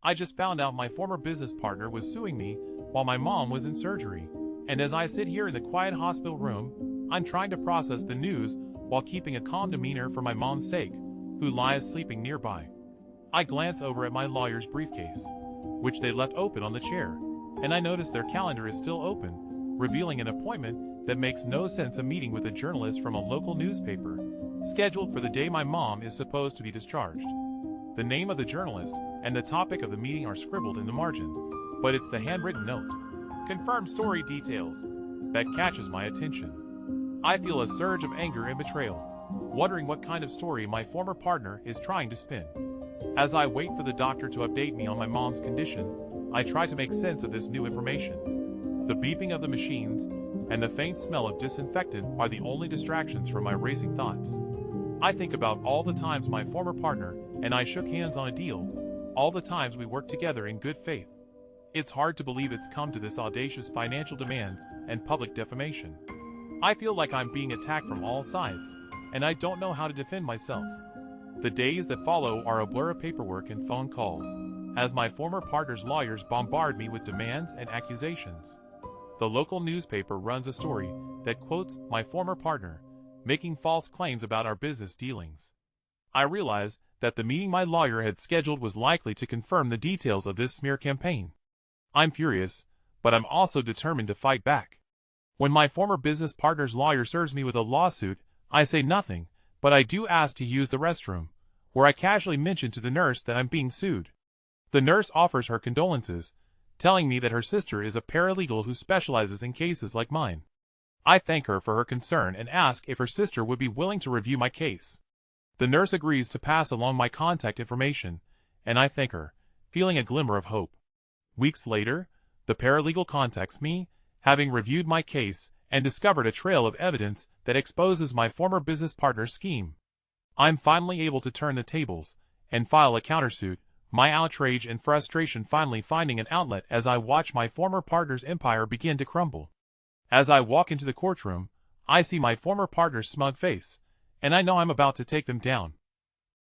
I just found out my former business partner was suing me while my mom was in surgery. And as I sit here in the quiet hospital room, I'm trying to process the news while keeping a calm demeanor for my mom's sake, who lies sleeping nearby. I glance over at my lawyer's briefcase, which they left open on the chair, and I notice their calendar is still open, revealing an appointment that makes no sense: a meeting with a journalist from a local newspaper, scheduled for the day my mom is supposed to be discharged. The name of the journalist and the topic of the meeting are scribbled in the margin, but it's the handwritten note, "Confirmed story details," that catches my attention. I feel a surge of anger and betrayal, wondering what kind of story my former partner is trying to spin. As I wait for the doctor to update me on my mom's condition, I try to make sense of this new information. The beeping of the machines and the faint smell of disinfectant are the only distractions from my racing thoughts. I think about all the times my former partner and I shook hands on a deal, all the times we worked together in good faith. It's hard to believe it's come to this: audacious financial demands and public defamation. I feel like I'm being attacked from all sides, and I don't know how to defend myself. The days that follow are a blur of paperwork and phone calls, as my former partner's lawyers bombard me with demands and accusations. The local newspaper runs a story that quotes my former partner, making false claims about our business dealings. I realize that the meeting my lawyer had scheduled was likely to confirm the details of this smear campaign. I'm furious, but I'm also determined to fight back. When my former business partner's lawyer serves me with a lawsuit, I say nothing, but I do ask to use the restroom, where I casually mention to the nurse that I'm being sued. The nurse offers her condolences, telling me that her sister is a paralegal who specializes in cases like mine. I thank her for her concern and ask if her sister would be willing to review my case. The nurse agrees to pass along my contact information, and I thank her, feeling a glimmer of hope. Weeks later, the paralegal contacts me, having reviewed my case and discovered a trail of evidence that exposes my former business partner's scheme. I'm finally able to turn the tables and file a countersuit, my outrage and frustration finally finding an outlet as I watch my former partner's empire begin to crumble. As I walk into the courtroom, I see my former partner's smug face, and I know I'm about to take them down.